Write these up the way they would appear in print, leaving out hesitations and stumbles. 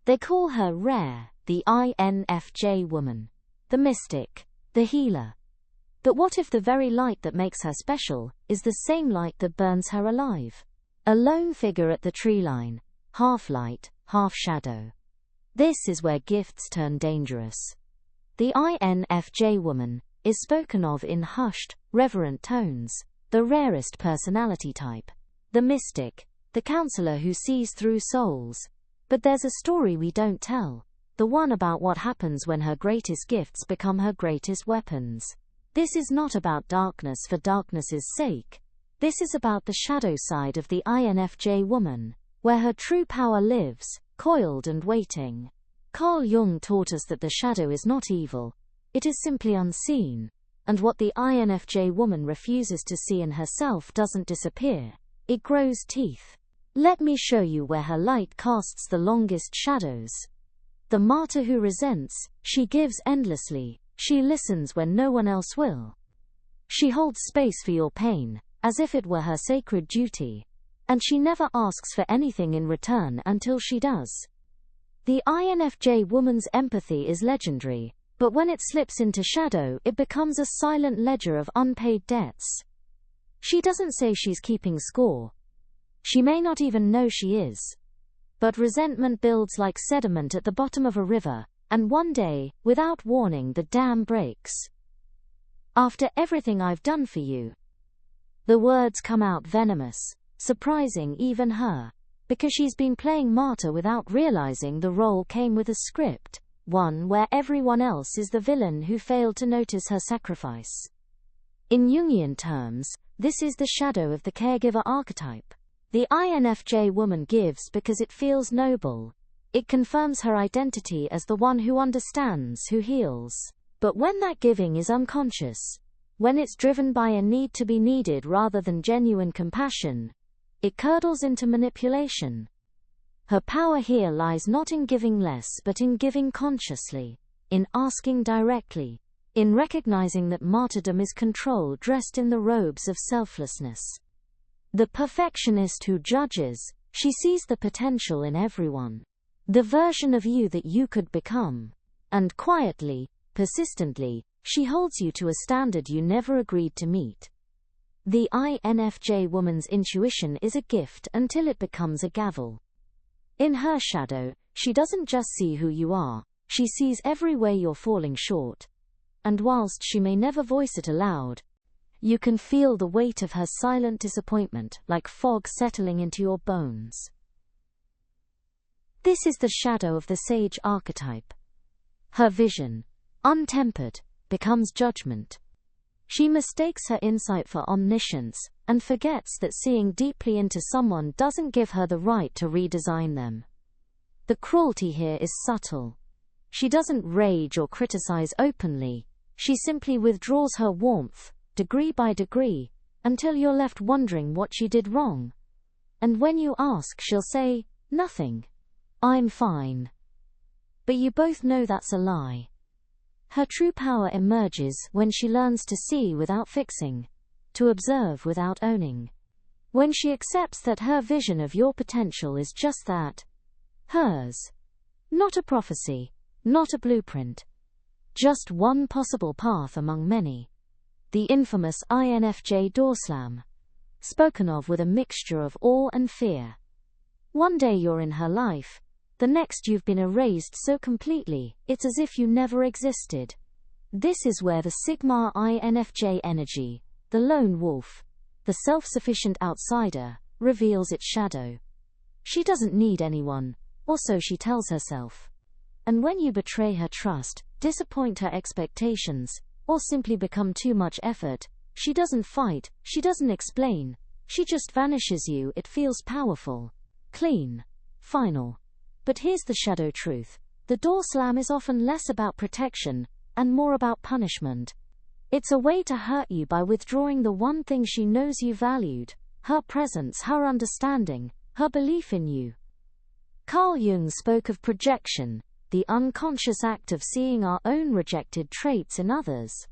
They call her rare, the INFJ woman, the mystic, the healer. But what if the very light that makes her special is the same light that burns her alive? A lone figure at the tree line, half light, half shadow. This is where gifts turn dangerous. The INFJ woman is spoken of in hushed, reverent tones, the rarest personality type, the mystic, the counselor who sees through souls. But there's a story we don't tell, the one about what happens when her greatest gifts become her greatest weapons. This is not about darkness for darkness's sake. This is about the shadow side of the INFJ woman, where her true power lives, coiled and waiting. Carl Jung taught us that the shadow is not evil, it is simply unseen, and what the INFJ woman refuses to see in herself doesn't disappear, it grows teeth. Let me show you where her light casts the longest shadows. The martyr who resents, she gives endlessly, she listens when no one else will. She holds space for your pain, as if it were her sacred duty, and she never asks for anything in return until she does. The INFJ woman's empathy is legendary, but when it slips into shadow, it becomes a silent ledger of unpaid debts. She doesn't say she's keeping score. She may not even know she is. But resentment builds like sediment at the bottom of a river, and one day, without warning, the dam breaks. After everything I've done for you. The words come out venomous, surprising even her, because she's been playing martyr without realizing the role came with a script, one where everyone else is the villain who failed to notice her sacrifice. In Jungian terms, this is the shadow of the caregiver archetype. The INFJ woman gives because it feels noble. It confirms her identity as the one who understands, who heals. But when that giving is unconscious, when it's driven by a need to be needed rather than genuine compassion, it curdles into manipulation. Her power here lies not in giving less but in giving consciously, in asking directly, in recognizing that martyrdom is control dressed in the robes of selflessness. The perfectionist who judges, she sees the potential in everyone. The version of you that you could become. And quietly, persistently, she holds you to a standard you never agreed to meet. The INFJ woman's intuition is a gift until it becomes a gavel. In her shadow, she doesn't just see who you are, she sees every way you're falling short. And whilst she may never voice it aloud, you can feel the weight of her silent disappointment like fog settling into your bones. This is the shadow of the sage archetype. Her vision, untempered, becomes judgment. She mistakes her insight for omniscience, and forgets that seeing deeply into someone doesn't give her the right to redesign them. The cruelty here is subtle. She doesn't rage or criticize openly, she simply withdraws her warmth, degree by degree, until you're left wondering what she did wrong. And when you ask, she'll say, "Nothing. I'm fine." But you both know that's a lie. Her true power emerges when she learns to see without fixing, to observe without owning. When she accepts that her vision of your potential is just that, hers. Not a prophecy, not a blueprint. Just one possible path among many. The infamous INFJ doorslam, spoken of with a mixture of awe and fear. One day you're in her life, the next you've been erased so completely, it's as if you never existed. This is where the Sigma INFJ energy, the lone wolf, the self-sufficient outsider, reveals its shadow. She doesn't need anyone, or so she tells herself. And when you betray her trust, disappoint her expectations, or simply become too much effort, she doesn't fight, she doesn't explain, she just vanishes you. It feels powerful, clean, final. But here's the shadow truth. The door slam is often less about protection, and more about punishment. It's a way to hurt you by withdrawing the one thing she knows you valued, her presence, her understanding, her belief in you. Carl Jung spoke of projection, the unconscious act of seeing our own rejected traits in others.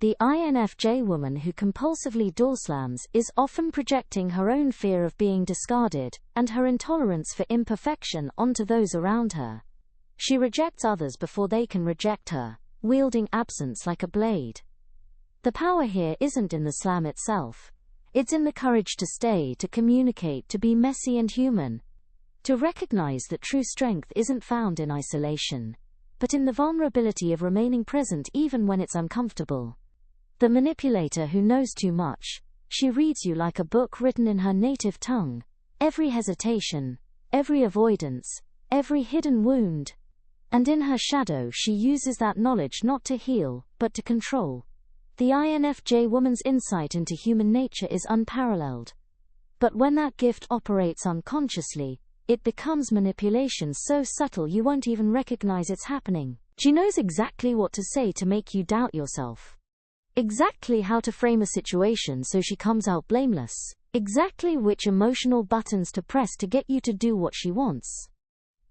The INFJ woman who compulsively door slams is often projecting her own fear of being discarded, and her intolerance for imperfection onto those around her. She rejects others before they can reject her, wielding absence like a blade. The power here isn't in the slam itself. It's in the courage to stay, to communicate, to be messy and human. To recognize that true strength isn't found in isolation, but in the vulnerability of remaining present even when it's uncomfortable. The manipulator who knows too much, she reads you like a book written in her native tongue. Every hesitation, every avoidance, every hidden wound. And in her shadow she uses that knowledge not to heal, but to control. The INFJ woman's insight into human nature is unparalleled. But when that gift operates unconsciously, it becomes manipulation so subtle you won't even recognize it's happening. She knows exactly what to say to make you doubt yourself. Exactly how to frame a situation so she comes out blameless. Exactly which emotional buttons to press to get you to do what she wants.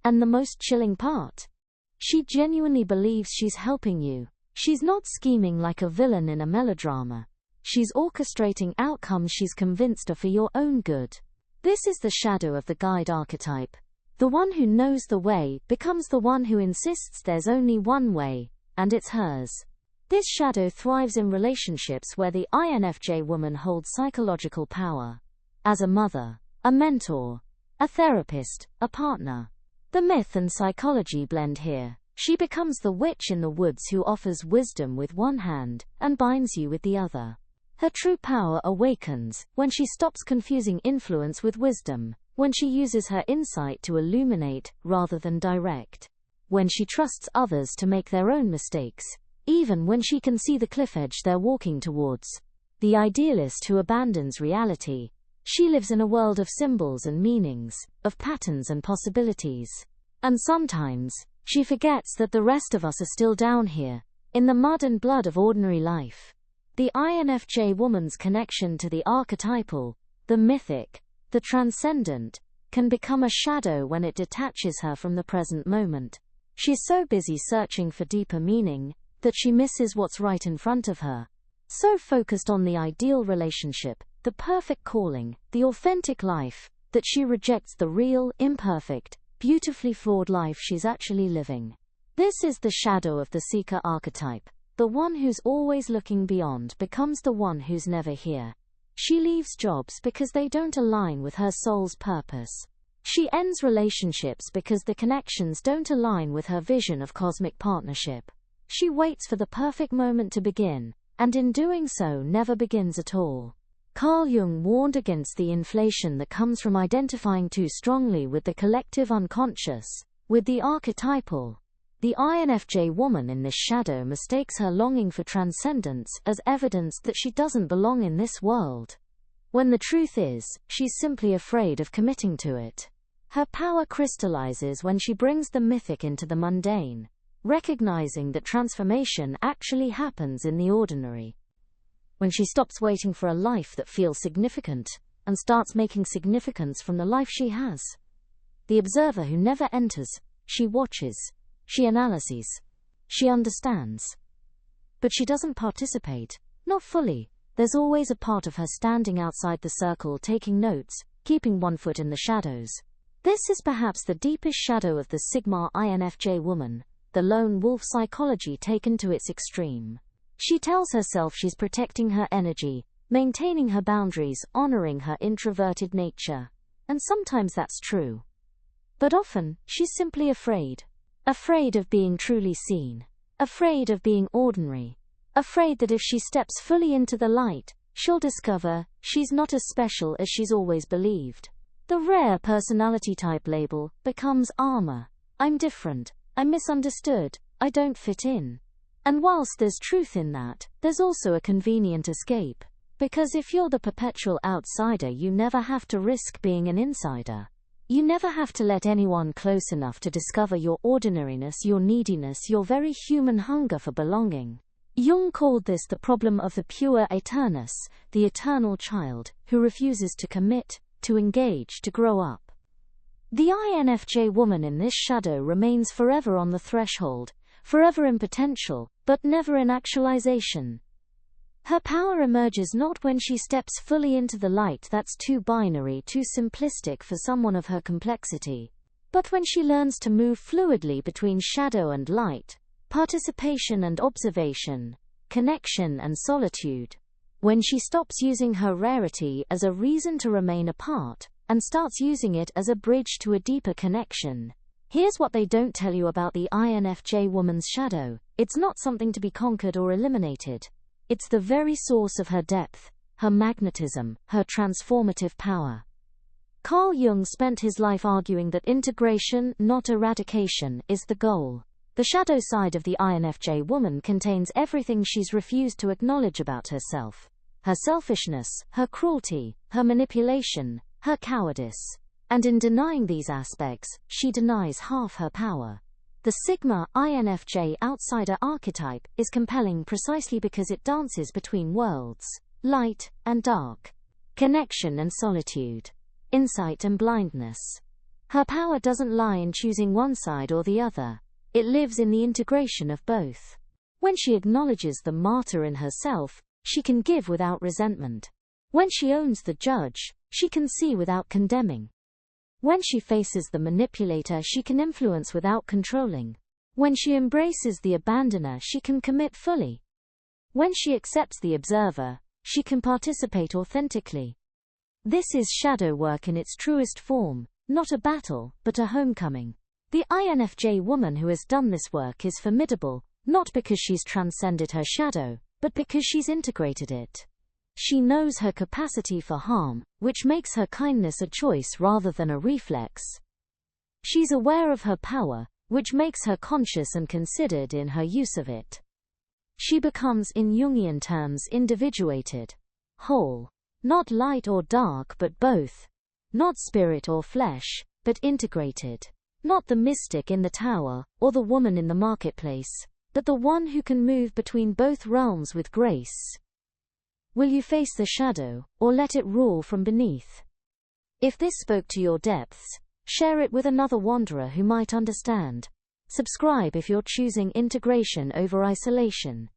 And the most chilling part? She genuinely believes she's helping you. She's not scheming like a villain in a melodrama. She's orchestrating outcomes she's convinced are for your own good. This is the shadow of the guide archetype. The one who knows the way becomes the one who insists there's only one way, and it's hers. This shadow thrives in relationships where the INFJ woman holds psychological power. As a mother, a mentor, a therapist, a partner. The myth and psychology blend here. She becomes the witch in the woods who offers wisdom with one hand and binds you with the other. Her true power awakens when she stops confusing influence with wisdom, when she uses her insight to illuminate rather than direct, when she trusts others to make their own mistakes, even when she can see the cliff edge they're walking towards. The idealist who abandons reality. She lives in a world of symbols and meanings, of patterns and possibilities. And sometimes, she forgets that the rest of us are still down here, in the mud and blood of ordinary life. The INFJ woman's connection to the archetypal, the mythic, the transcendent, can become a shadow when it detaches her from the present moment. She's so busy searching for deeper meaning, that she misses what's right in front of her. So focused on the ideal relationship, the perfect calling, the authentic life, that she rejects the real, imperfect, beautifully flawed life she's actually living. This is the shadow of the seeker archetype. The one who's always looking beyond becomes the one who's never here. She leaves jobs because they don't align with her soul's purpose. She ends relationships because the connections don't align with her vision of cosmic partnership. She waits for the perfect moment to begin, and in doing so never begins at all. Carl Jung warned against the inflation that comes from identifying too strongly with the collective unconscious, with the archetypal. The INFJ woman in this shadow mistakes her longing for transcendence as evidence that she doesn't belong in this world, when the truth is, she's simply afraid of committing to it. Her power crystallizes when she brings the mythic into the mundane, recognizing that transformation actually happens in the ordinary. When she stops waiting for a life that feels significant, and starts making significance from the life she has. The observer who never enters, she watches, she analyzes, she understands. But she doesn't participate, not fully. There's always a part of her standing outside the circle taking notes, keeping one foot in the shadows. This is perhaps the deepest shadow of the Sigma INFJ woman, the lone wolf psychology taken to its extreme. She tells herself she's protecting her energy, maintaining her boundaries, honoring her introverted nature. And sometimes that's true. But often, she's simply afraid. Afraid of being truly seen. Afraid of being ordinary. Afraid that if she steps fully into the light, she'll discover she's not as special as she's always believed. The rare personality type label becomes armor. I'm different. I'm misunderstood. I don't fit in. And whilst there's truth in that, there's also a convenient escape. Because if you're the perpetual outsider, you never have to risk being an insider. You never have to let anyone close enough to discover your ordinariness, your neediness, your very human hunger for belonging. Jung called this the problem of the pure eternus, the eternal child, who refuses to commit, to engage, to grow up. The INFJ woman in this shadow remains forever on the threshold, forever in potential, but never in actualization. Her power emerges not when she steps fully into the light, that's too binary, too simplistic for someone of her complexity, but when she learns to move fluidly between shadow and light, participation and observation, connection and solitude. When she stops using her rarity as a reason to remain apart, and starts using it as a bridge to a deeper connection. Here's what they don't tell you about the INFJ woman's shadow: it's not something to be conquered or eliminated. It's the very source of her depth, her magnetism, her transformative power. Carl Jung spent his life arguing that integration, not eradication, is the goal. The shadow side of the INFJ woman contains everything she's refused to acknowledge about herself: her selfishness, her cruelty, her manipulation, her cowardice. And in denying these aspects, she denies half her power. The Sigma INFJ outsider archetype is compelling precisely because it dances between worlds: light and dark, connection and solitude, insight and blindness. Her power doesn't lie in choosing one side or the other. It lives in the integration of both. When she acknowledges the martyr in herself, she can give without resentment. When she owns the judge, she can see without condemning. When she faces the manipulator, she can influence without controlling. When she embraces the abandoner, she can commit fully. When she accepts the observer, she can participate authentically. This is shadow work in its truest form, not a battle, but a homecoming. The INFJ woman who has done this work is formidable, not because she's transcended her shadow, but because she's integrated it. She knows her capacity for harm, which makes her kindness a choice rather than a reflex. She's aware of her power, which makes her conscious and considered in her use of it. She becomes, in Jungian terms, individuated, whole, not light or dark but both, not spirit or flesh, but integrated, not the mystic in the tower, or the woman in the marketplace, but the one who can move between both realms with grace. Will you face the shadow, or let it rule from beneath? If this spoke to your depths, share it with another wanderer who might understand. Subscribe if you're choosing integration over isolation.